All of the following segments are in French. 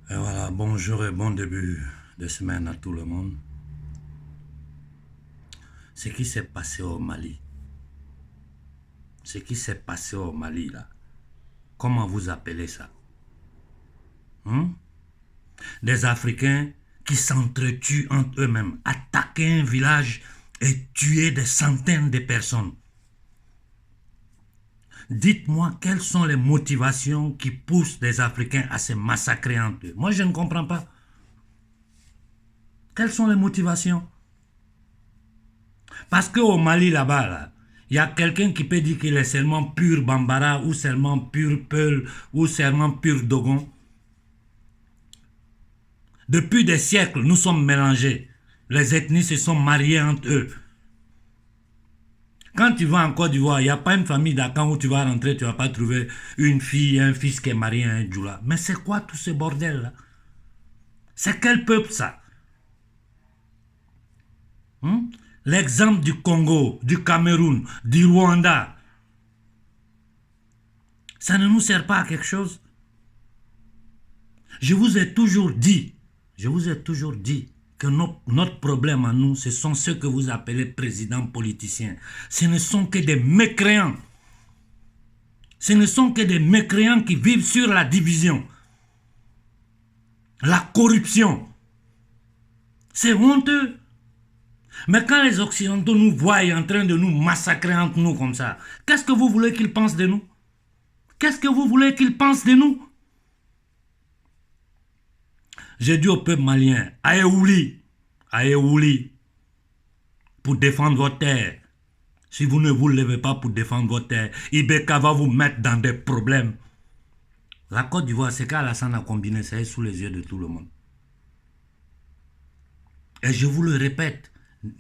Et voilà, bonjour et bon début de semaine à tout le monde. Ce qui s'est passé au Mali, ce qui s'est passé au Mali là, comment vous appelez ça? Hein? Des Africains qui s'entretuent entre eux-mêmes, attaquer un village et tuer des centaines de personnes. Dites-moi quelles sont les motivations qui poussent les Africains à se massacrer entre eux. Moi, je ne comprends pas. Quelles sont les motivations? Parce qu'au Mali, là-bas, là, il y a quelqu'un qui peut dire qu'il est seulement pur Bambara, ou seulement pur Peul, ou seulement pur Dogon. Depuis des siècles, nous sommes mélangés. Les ethnies se sont mariées entre eux. Quand tu vas en Côte d'Ivoire, il n'y a pas une famille d'Akan où tu vas rentrer, tu ne vas pas trouver une fille et un fils qui est marié à un Djoula. Mais c'est quoi tout ce bordel-là? C'est quel peuple ça? L'exemple du Congo, du Cameroun, du Rwanda, ça ne nous sert pas à quelque chose. Je vous ai toujours dit que notre problème à nous, ce sont ceux que vous appelez présidents politiciens. Ce ne sont que des mécréants. Ce ne sont que des mécréants qui vivent sur la division, la corruption. C'est honteux. Mais quand les Occidentaux nous voient en train de nous massacrer entre nous comme ça, qu'est-ce que vous voulez qu'ils pensent de nous? Qu'est-ce que vous voulez qu'ils pensent de nous? J'ai dit au peuple malien, allez Ouli, pour défendre votre terre. Si vous ne vous levez pas pour défendre votre terre, Ibeka va vous mettre dans des problèmes. La Côte d'Ivoire, c'est qu'Alassane a combiné, ça est sous les yeux de tout le monde. Et je vous le répète,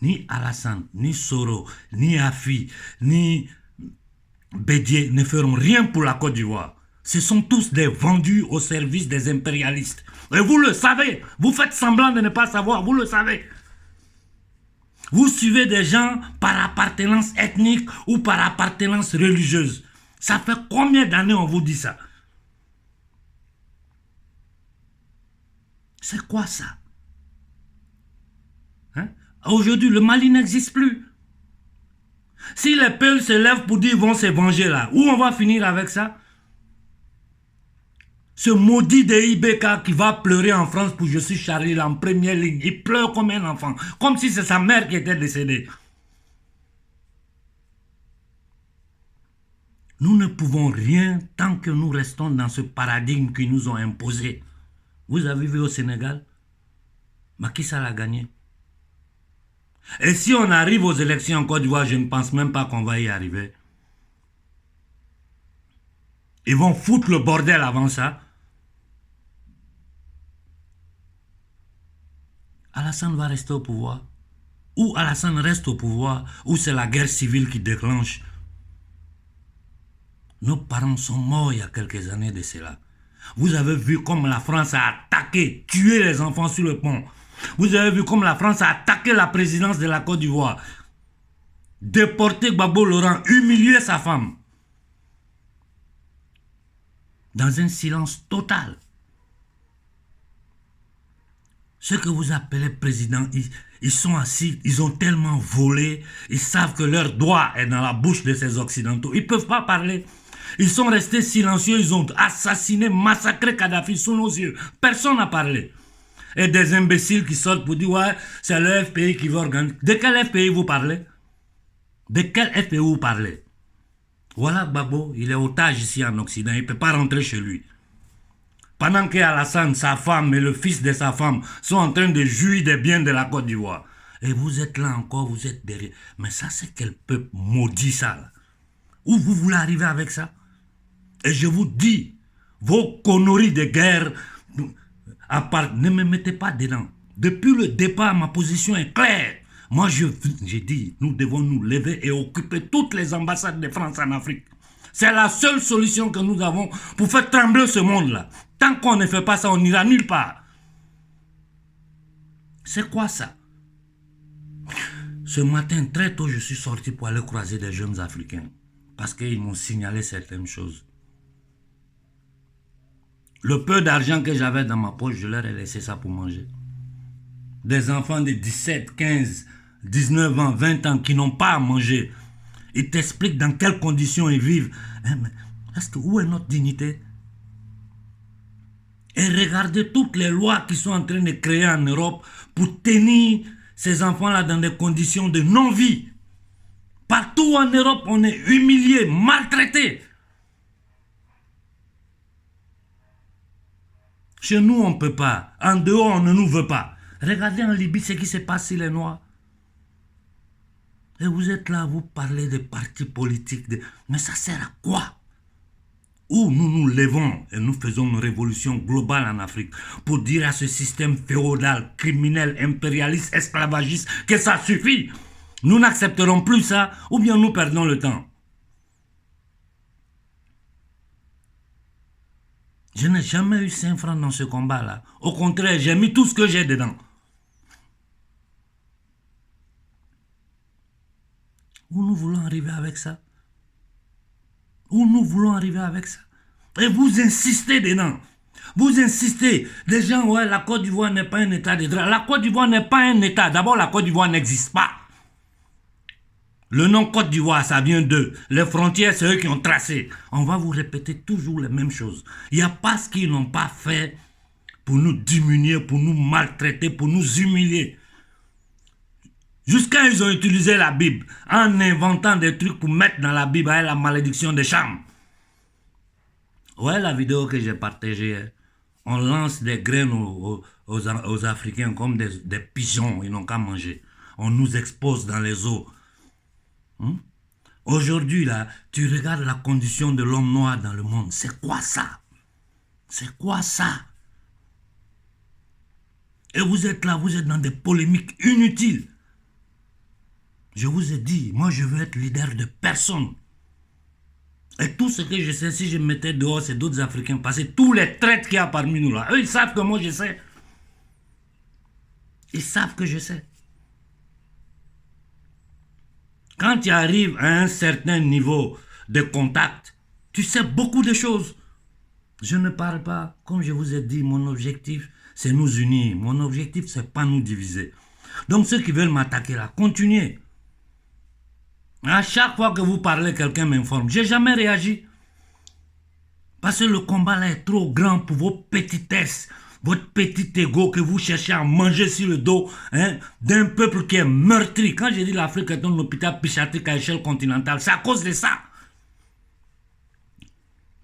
ni Alassane, ni Soro, ni Afi, ni Bédier ne feront rien pour la Côte d'Ivoire. Ce sont tous des vendus au service des impérialistes. Et vous le savez. Vous faites semblant de ne pas savoir. Vous le savez. Vous suivez des gens par appartenance ethnique ou par appartenance religieuse. Ça fait combien d'années on vous dit ça? C'est quoi ça? Hein? Aujourd'hui, le Mali n'existe plus. Si les peuples se lèvent pour dire qu'ils vont se venger là, où on va finir avec ça? Ce maudit de Ibeka qui va pleurer en France pour je suis Charlie là, en première ligne. Il pleure comme un enfant. Comme si c'est sa mère qui était décédée. Nous ne pouvons rien tant que nous restons dans ce paradigme qu'ils nous ont imposé. Vous avez vu au Sénégal, Macky Sall a gagné. Et si on arrive aux élections en Côte d'Ivoire, je ne pense même pas qu'on va y arriver. Ils vont foutre le bordel avant ça. Alassane va rester au pouvoir. Ou Alassane reste au pouvoir, ou c'est la guerre civile qui déclenche. Nos parents sont morts il y a quelques années de cela. Vous avez vu comme la France a attaqué, tué les enfants sur le pont. Vous avez vu comme la France a attaqué la présidence de la Côte d'Ivoire. Déporté Gbagbo Laurent, humilié sa femme. Dans un silence total. Ceux que vous appelez présidents, ils sont assis, ils ont tellement volé, ils savent que leur doigt est dans la bouche de ces Occidentaux. Ils ne peuvent pas parler. Ils sont restés silencieux, ils ont assassiné, massacré Kadhafi sous nos yeux. Personne n'a parlé. Et des imbéciles qui sortent pour dire, ouais, c'est le FPI qui va organiser. De quel FPI vous parlez? De quel FPI vous parlez? Voilà Gbagbo, il est otage ici en Occident, il ne peut pas rentrer chez lui. Pendant qu'Alassane, sa femme et le fils de sa femme sont en train de jouir des biens de la Côte d'Ivoire. Et vous êtes là encore, vous êtes derrière. Mais ça, c'est quel peuple maudit ça là? Où vous voulez arriver avec ça? Et je vous dis, vos conneries de guerre, ne me mettez pas dedans. Depuis le départ, ma position est claire. Moi, j'ai dit, nous devons nous lever et occuper toutes les ambassades de France en Afrique. C'est la seule solution que nous avons pour faire trembler ce monde-là. Tant qu'on ne fait pas ça, on n'ira nulle part. C'est quoi ça? Ce matin, très tôt, je suis sorti pour aller croiser des jeunes Africains. Parce qu'ils m'ont signalé certaines choses. Le peu d'argent que j'avais dans ma poche, je leur ai laissé ça pour manger. Des enfants de 17, 15, 19 ans, 20 ans qui n'ont pas à manger. Ils t'expliquent dans quelles conditions ils vivent. Mais où est notre dignité? Et regardez toutes les lois qui sont en train de créer en Europe pour tenir ces enfants-là dans des conditions de non-vie. Partout en Europe, on est humilié, maltraité. Chez nous, on ne peut pas. En dehors, on ne nous veut pas. Regardez en Libye ce qui se passe sur les Noirs. Et vous êtes là, vous parlez de partis politiques. Mais ça sert à quoi? Où nous nous levons et nous faisons une révolution globale en Afrique pour dire à ce système féodal, criminel, impérialiste, esclavagiste que ça suffit. Nous n'accepterons plus ça ou bien nous perdons le temps. Je n'ai jamais eu 5 francs dans ce combat-là. Au contraire, j'ai mis tout ce que j'ai dedans. Où nous voulons arriver avec ça? Où nous voulons arriver avec ça? Et vous insistez dedans. Vous insistez. Des gens, ouais, la Côte d'Ivoire n'est pas un état de droit. La Côte d'Ivoire n'est pas un état. D'abord, la Côte d'Ivoire n'existe pas. Le nom Côte d'Ivoire, ça vient d'eux. Les frontières, c'est eux qui ont tracé. On va vous répéter toujours les mêmes choses. Il n'y a pas ce qu'ils n'ont pas fait pour nous diminuer, pour nous maltraiter, pour nous humilier. Jusqu'à ils ont utilisé la Bible en inventant des trucs pour mettre dans la Bible avec la malédiction des Cham. Ouais, la vidéo que j'ai partagée, on lance des graines aux Africains comme des pigeons, ils n'ont qu'à manger. On nous expose dans les eaux. Aujourd'hui, là, tu regardes la condition de l'homme noir dans le monde. C'est quoi ça? C'est quoi ça? Et vous êtes là, vous êtes dans des polémiques inutiles. Je vous ai dit, moi je veux être leader de personne. Et tout ce que je sais, si je me mettais dehors, c'est d'autres Africains. Parce que tous les traites qu'il y a parmi nous là, eux ils savent que moi je sais. Ils savent que je sais. Quand tu arrives à un certain niveau de contact, tu sais beaucoup de choses. Je ne parle pas, comme je vous ai dit, mon objectif c'est nous unir. Mon objectif c'est pas nous diviser. Donc ceux qui veulent m'attaquer là, continuez. À chaque fois que vous parlez, quelqu'un m'informe. Je n'ai jamais réagi. Parce que le combat là est trop grand pour vos petitesses, votre petit ego que vous cherchez à manger sur le dos d'un peuple qui est meurtri. Quand j'ai dit l'Afrique est un hôpital psychiatrique à échelle continentale, c'est à cause de ça.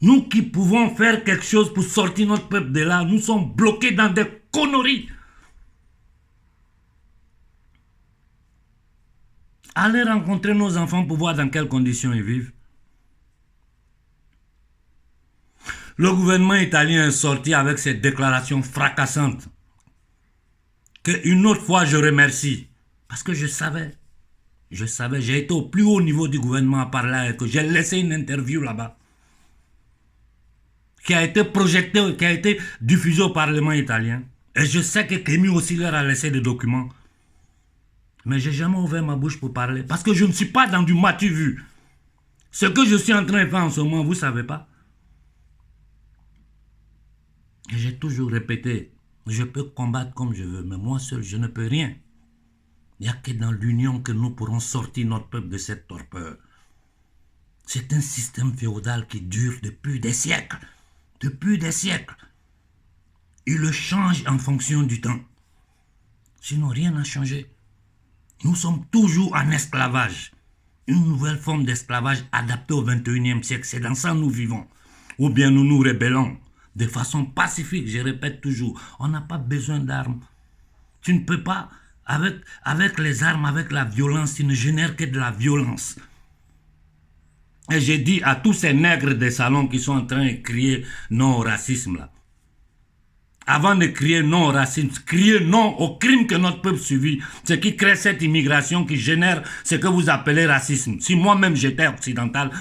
Nous qui pouvons faire quelque chose pour sortir notre peuple de là, nous sommes bloqués dans des conneries. Allez rencontrer nos enfants pour voir dans quelles conditions ils vivent. Le gouvernement italien est sorti avec cette déclaration fracassante que une autre fois je remercie. Parce que je savais, j'ai été au plus haut niveau du gouvernement à parler et que j'ai laissé une interview là-bas qui a été projetée, qui a été diffusée au Parlement italien. Et je sais que Kémy aussi leur a laissé des documents. Mais je n'ai jamais ouvert ma bouche pour parler. Parce que je ne suis pas dans du matu-vu. Ce que je suis en train de faire en ce moment, vous ne savez pas. Et j'ai toujours répété, je peux combattre comme je veux, mais moi seul, je ne peux rien. Il n'y a que dans l'union que nous pourrons sortir notre peuple de cette torpeur. C'est un système féodal qui dure depuis des siècles. Depuis des siècles. Il le change en fonction du temps. Sinon, rien n'a changé. Nous sommes toujours en esclavage. Une nouvelle forme d'esclavage adaptée au 21e siècle. C'est dans ça que nous vivons. Ou bien nous nous rébellons de façon pacifique. Je répète toujours, on n'a pas besoin d'armes. Tu ne peux pas, avec les armes, avec la violence, tu ne génères que de la violence. Et j'ai dit à tous ces nègres des salons qui sont en train de crier non au racisme là. Avant de crier non au racisme, crier non au crime que notre peuple subit, ce qui crée cette immigration qui génère ce que vous appelez racisme. Si moi-même j'étais occidental,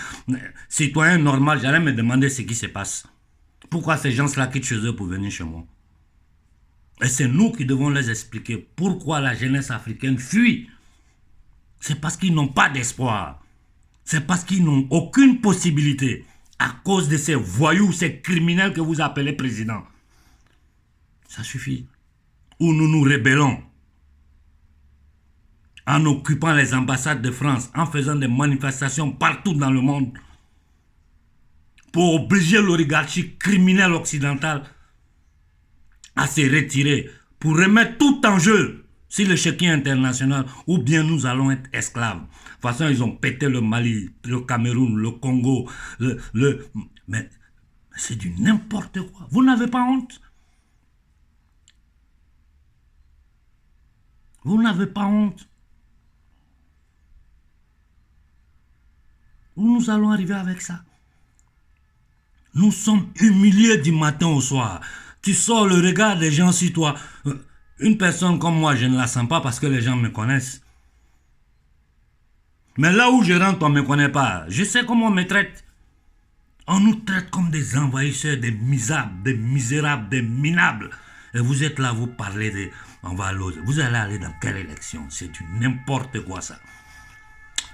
citoyen normal, j'allais me demander ce qui se passe. Pourquoi ces gens-là quittent chez eux pour venir chez moi? Et c'est nous qui devons les expliquer pourquoi la jeunesse africaine fuit. C'est parce qu'ils n'ont pas d'espoir. C'est parce qu'ils n'ont aucune possibilité. à cause de ces voyous, ces criminels que vous appelez président. Ça suffit. Ou nous nous rébellons en occupant les ambassades de France, en faisant des manifestations partout dans le monde pour obliger l'oligarchie criminelle occidentale à se retirer, pour remettre tout en jeu sur l'échiquier international, ou bien nous allons être esclaves. De toute façon, ils ont pété le Mali, le Cameroun, le Congo, mais c'est du n'importe quoi. Vous n'avez pas honte? Vous n'avez pas honte? Où nous allons arriver avec ça? Nous sommes humiliés du matin au soir. Tu sors le regard des gens sur toi. Une personne comme moi, je ne la sens pas parce que les gens me connaissent. Mais là où je rentre, on ne me connaît pas. Je sais comment on me traite. On nous traite comme des envahisseurs, des misables, des misérables, des minables. Et vous êtes là, vous parlez de... On va aller. Vous allez aller dans quelle élection? C'est du n'importe quoi ça.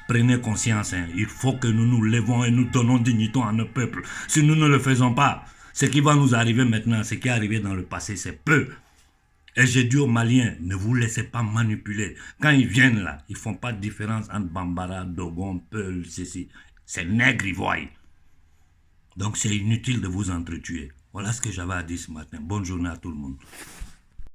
Prenez conscience, hein. Il faut que nous nous levons et nous donnons dignité à nos peuples. Si nous ne le faisons pas, ce qui va nous arriver maintenant, ce qui est arrivé dans le passé, c'est peu. Et j'ai dit aux Maliens, ne vous laissez pas manipuler. Quand ils viennent là, ils ne font pas de différence entre Bambara, Dogon, Peul, ceci. C'est nègre, ils voient. Donc c'est inutile de vous entretuer. Voilà ce que j'avais à dire ce matin. Bonne journée à tout le monde.